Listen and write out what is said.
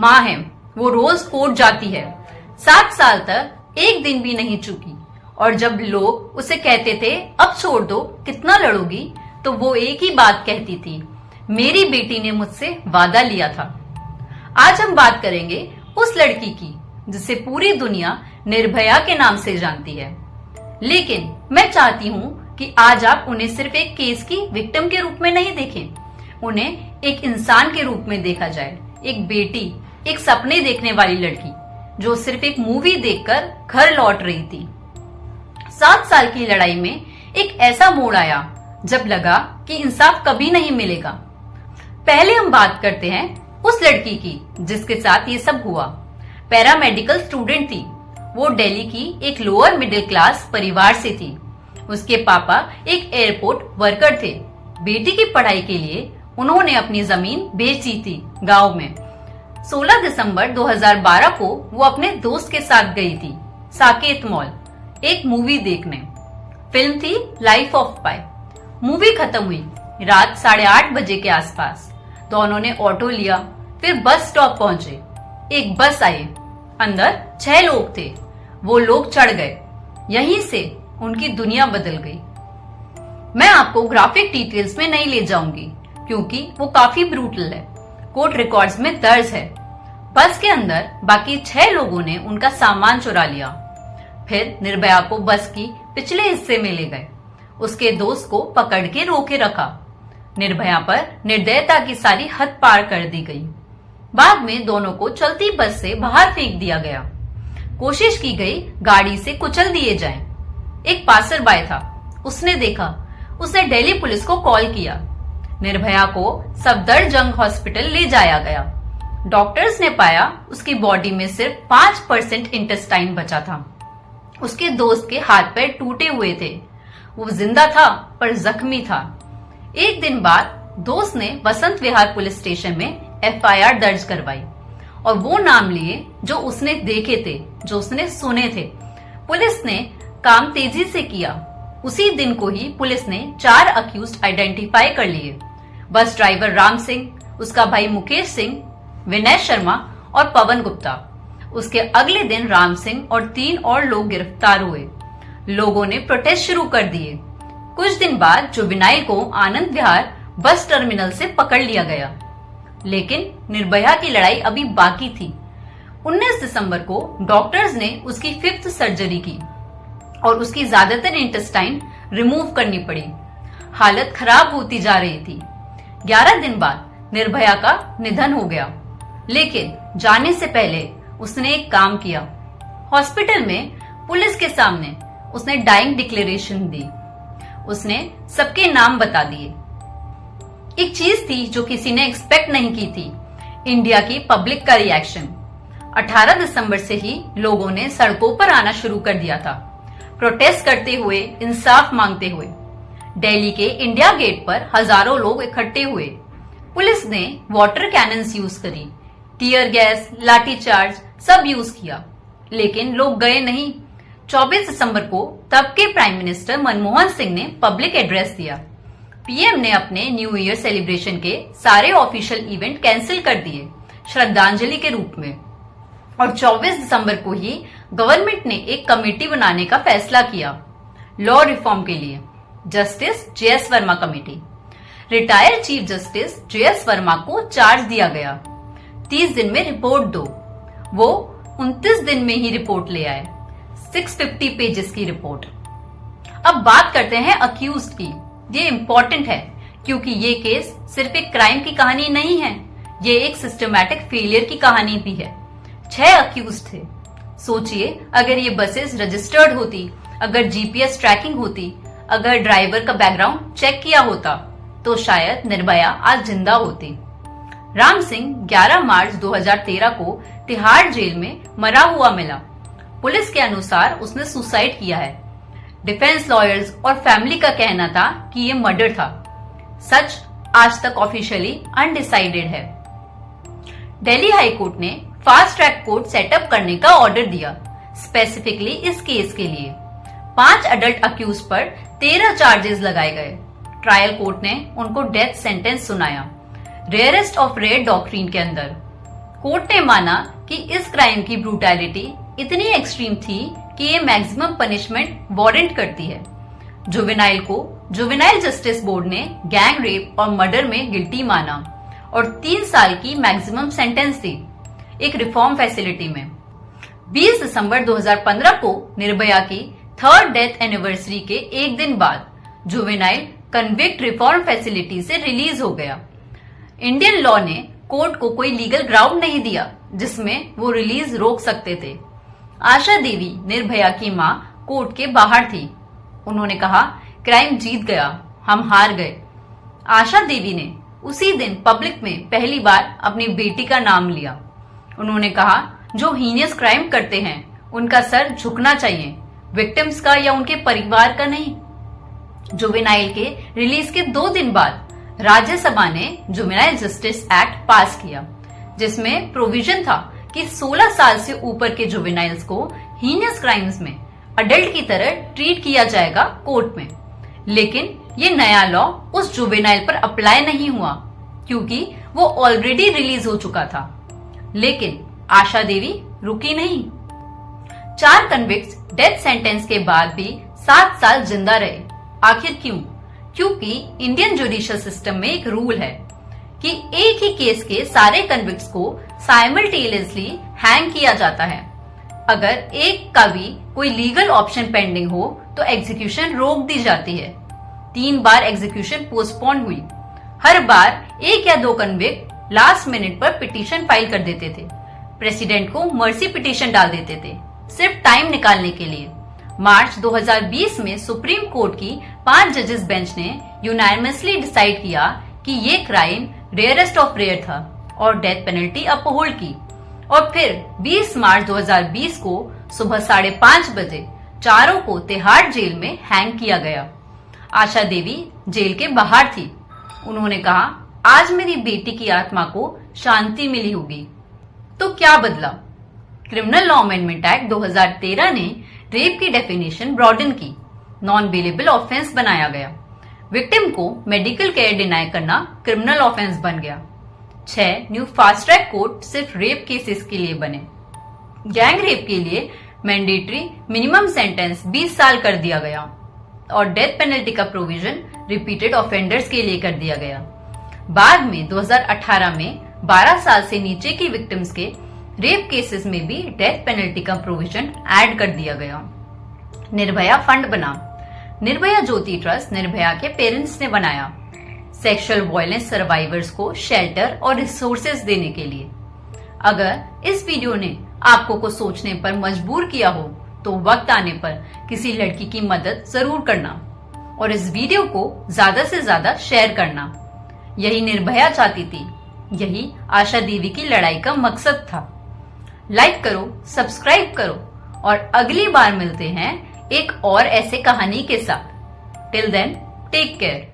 माँ है, वो रोज कोर्ट जाती है। 7 साल तक एक दिन भी नहीं चुकी। और जब लोग उसे कहते थे अब छोड़ दो, कितना लड़ोगी, तो वो एक ही बात कहती थी, मेरी बेटी ने मुझसे वादा लिया था। आज हम बात करेंगे उस लड़की की जिसे पूरी दुनिया निर्भया के नाम से जानती है। लेकिन मैं चाहती हूँ कि आज आप उन्हें सिर्फ एक केस की विक्टिम के रूप में नहीं देखें, उन्हें एक इंसान के रूप में देखा जाए। एक बेटी, एक सपने देखने वाली लड़की जो सिर्फ एक मूवी देखकर घर लौट रही थी। 7 साल की लड़ाई में एक ऐसा मोड़ आया जब लगा कि इंसाफ कभी नहीं मिलेगा। पहले हम बात करते हैं उस लड़की की जिसके साथ ये सब हुआ। पैरामेडिकल स्टूडेंट थी। वो दिल्ली की एक लोअर मिडिल क्लास परिवार से थी। उसके पापा एक एयरपोर्ट वर्कर थे। बेटी की पढ़ाई के लिए उन्होंने अपनी जमीन बेच दी थी गांव में। 16 दिसंबर 2012 को वो अपने दोस्त के साथ गई थी साकेत मॉल एक मूवी देखने। फिल्म थी लाइफ ऑफ पाई। मूवी खत्म हुई रात 8:30 बजे के आसपास। दोनों ने ऑटो लिया, फिर बस स्टॉप पहुंचे। एक बस आई, अंदर 6 लोग थे। वो लोग चढ़ गए। यहीं से उनकी दुनिया बदल गई। मैं आपको ग्राफिक डिटेल्स में नहीं ले जाऊंगी क्योंकि वो काफी ब्रूटल है, कोर्ट रिकॉर्ड्स में दर्ज है। बस के अंदर बाकी 6 लोगों ने उनका सामान चुरा लिया। फिर निर्भया को बस की पिछले हिस्से में ले गए। उसके दोस्त को पकड़ के रोके रखा। निर्भया पर निर्दयता की सारी हद पार कर दी गई। बाद में दोनों को चलती बस से बाहर फेंक दिया गया। कोशिश की गई गाड़ी से कुचल दिए जाएं। एक पासरबाई था, उसने देखा। उसने दिल्ली पुलिस को कॉल किया। निर्भया को सफदरजंग हॉस्पिटल ले जाया गया। डॉक्टर्स ने पाया उसकी बॉडी में सिर्फ 5% इंटेस्टाइन बचा था। उसके दोस्त के हाथ पैर टूटे हुए थे। वो जिंदा था पर जख्मी था। एक दिन बाद दोस्त ने वसंत विहार पुलिस स्टेशन में FIR दर्ज करवाई और वो नाम लिए जो उसने देखे थे, जो उसने सुने थे। पुलिस ने काम तेजी से किया। उसी दिन को ही पुलिस ने 4 अक्यूज्ड आइडेंटिफाई कर लिए। बस ड्राइवर राम सिंह, उसका भाई मुकेश सिंह, विनय शर्मा और पवन गुप्ता। उसके अगले दिन राम सिंह और 3 और लोग गिरफ्तार हुए। लोगों ने प्रोटेस्ट शुरू कर दिए। कुछ दिन बाद जुवेनाइल को आनंद विहार बस टर्मिनल से पकड़ लिया गया। लेकिन निर्भया की लड़ाई अभी बाकी थी। 19 दिसंबर को डॉक्टर्स ने उसकी 5th सर्जरी की और उसकी ज्यादातर इंटेस्टाइन रिमूव करनी पड़ी। हालत खराब होती जा रही थी। 11 दिन बाद निर्भया का निधन हो गया। लेकिन जाने से पहले उसने एक काम किया। हॉस्पिटल में पुलिस के सामने उसने डाइंग डिक्लेरेशन दी। उसने सबके नाम बता दिए। एक चीज थी जो किसी ने एक्सपेक्ट नहीं की थी, इंडिया की पब्लिक का रिएक्शन। 18 दिसंबर से ही लोगों ने सड़कों पर आना शुरू कर दिया था, प्रोटेस्ट करते हुए, इंसाफ मांगते हुए। दिल्ली के इंडिया गेट पर हजारों लोग इकट्ठे हुए। पुलिस ने वाटर कैनन्स यूज करी, टीयर गैस, लाठीचार्ज सब यूज किया, लेकिन लोग गए नहीं। 24 दिसंबर को तब के प्राइम मिनिस्टर मनमोहन सिंह ने पब्लिक एड्रेस दिया। पीएम ने अपने न्यू ईयर सेलिब्रेशन के सारे ऑफिशियल इवेंट कैंसिल कर दिए श्रद्धांजलि के रूप में। और 24 दिसंबर को ही गवर्नमेंट ने एक कमेटी बनाने का फैसला किया लॉ रिफॉर्म के लिए, justice JS Verma committee. Retired chief justice JS Verma को चार्ज दिया गया, 30 दिन में रिपोर्ट दो। वो 29 दिन में ही रिपोर्ट ले आए, 650 पेजेस की रिपोर्ट। अब बात करते हैं अक्यूज्ड की। ये इम्पोर्टेंट है क्योंकि ये केस सिर्फ एक क्राइम की कहानी नहीं है, ये एक सिस्टमैटिक फेलियर की कहानी भी है। 6 अक्यूज्ड थे। सोचिए, अगर ये बसेस रजिस्टर्ड होती, अगर GPS ट्रैकिंग होती, अगर ड्राइवर का बैकग्राउंड चेक किया होता, तो शायद निर्भया आज जिंदा होती। राम सिंह 11 मार्च 2013 को तिहाड़ जेल में मरा हुआ मिला। पुलिस के अनुसार उसने सुसाइड किया है। डिफेंस लॉयर्स और फैमिली का कहना था कि ये मर्डर था। सच आज तक ऑफिशियली अनडिसाइडेड है। दिल्ली हाई कोर्ट ने फास्ट ट्रैक कोर्ट सेटअप करने का ऑर्डर दिया, स्पेसिफिकली इस केस के लिए। 5 अडल्ट अक्यूज पर 13 चार्जेस लगाए गए। ट्रायल कोर्ट ने उनको डेथ सेंटेंस सुनाया, रेयरेस्ट ऑफ रेयर डॉक्ट्रिन के अंदर। कोर्ट ने माना कि इस क्राइम की ब्रूटैलिटी इतनी एक्सट्रीम थी कि ये मैक्सिमम पनिशमेंट वारंट करती है। जुवेनाइल को जुवेनाइल जस्टिस बोर्ड ने गैंग रेप और मर्डर में गिल्टी माना और 3 साल की मैक्सिमम सेंटेंस दी एक रिफॉर्म फैसिलिटी में। 20 दिसंबर 2015 को निर्भया की 3rd डेथ एनिवर्सरी के एक दिन बाद जुवेनाइल कन्विक्ट रिफॉर्म फैसिलिटी से रिलीज हो गया। इंडियन लॉ ने कोर्ट को कोई लीगल ग्राउंड नहीं दिया जिसमें वो रिलीज रोक सकते थे। आशा देवी, निर्भया की मां, कोर्ट के बाहर थी। उन्होंने कहा, क्राइम जीत गया, हम हार गए। आशा देवी ने उसी दिन पब्लिक में पहली बार अपनी बेटी का नाम लिया। उन्होंने कहा, जो हीनियस क्राइम करते हैं उनका सर झुकना चाहिए, विक्टिम्स का या उनके परिवार का नहीं। जुवेनाइल के रिलीज के 2 दिन बाद राज्यसभा ने जुवेनाइल जस्टिस एक्ट पास किया, जिसमें प्रोविजन था कि 16 साल से ऊपर के जुवेनाइल्स को हीनियस क्राइम्स में अडल्ट की तरह ट्रीट किया जाएगा कोर्ट में। लेकिन ये नया लॉ उस जुवेनाइल पर अप्लाई नहीं हुआ क्योंकि वो ऑलरेडी रिलीज हो चुका था। लेकिन आशा देवी रुकी नहीं। 4 कन्विक्ट्स डेथ सेंटेंस के बाद भी 7 साल जिंदा रहे। आखिर क्यों? क्योंकि इंडियन जुडिशियल सिस्टम में एक रूल है कि एक ही केस के सारे कन्विक्ट्स को साइमल्टेनियसली हैंग किया जाता है। अगर एक का भी कोई लीगल ऑप्शन पेंडिंग हो तो एग्जीक्यूशन रोक दी जाती है। 3 बार एग्जीक्यूशन पोस्टपोन हुई। हर बार 1 या 2 कन्विक्ट लास्ट मिनट पर पिटीशन फाइल कर देते थे। प्रेसिडेंट को मर्सी पिटीशन डाल देते थे, सिर्फ टाइम निकालने के लिए। मार्च 2020 में सुप्रीम कोर्ट की 5 जजेस बेंच ने यूनानिमसली डिसाइड किया कि ये क्राइम रेयरेस्ट ऑफ रेयर था और डेथ पेनल्टी अपहोल्ड की। और फिर 20 मार्च 2020 को सुबह 5:30 बजे चारों को तिहाड़ जेल में हैंग किया गया। आशा देवी जेल के बाहर थी। उन्होंने कहा, आज मेरी बेटी की आत्मा को शांति मिली होगी। तो क्या बदला? क्रिमिनल लॉ अमेंडमेंट एक्ट 2013 ने रेप की डेफिनेशन ब्रॉडन की, नॉन बेलेबल ऑफेंस बनाया गया। विक्टिम को मेडिकल केयर डिनाई करना क्रिमिनल ऑफेंस बन गया। 6 न्यू फास्ट ट्रैक कोर्ट सिर्फ रेप केसेस के लिए बने। गैंग रेप के लिए मैंडेटरी मिनिमम सेंटेंस 20 साल कर दिया गया और डेथ पेनल्टी का प्रोविजन रिपीटेड ऑफेंडर्स के लिए कर दिया गया। बाद में 2018 में 12 साल से नीचे की विक्टिम्स के रेप केसेस में भी डेथ पेनल्टी का प्रोविजन ऐड कर दिया गया। निर्भया फंड बना। निर्भया ज्योति ट्रस्ट निर्भया के पेरेंट्स ने बनाया, सेक्सुअल वायलेंस सर्वाइवर्स को शेल्टर और रिसोर्सेज देने के लिए। अगर इस वीडियो ने आपको कुछ सोचने पर मजबूर किया हो तो वक्त आने पर किसी लड़की की मदद जरूर करना और इस वीडियो को ज्यादा से ज्यादा शेयर करना। यही निर्भया चाहती थी, यही आशा देवी की लड़ाई का मकसद था। लाइक करो, सब्सक्राइब करो और अगली बार मिलते हैं एक और ऐसे कहानी के साथ। Till then, take care.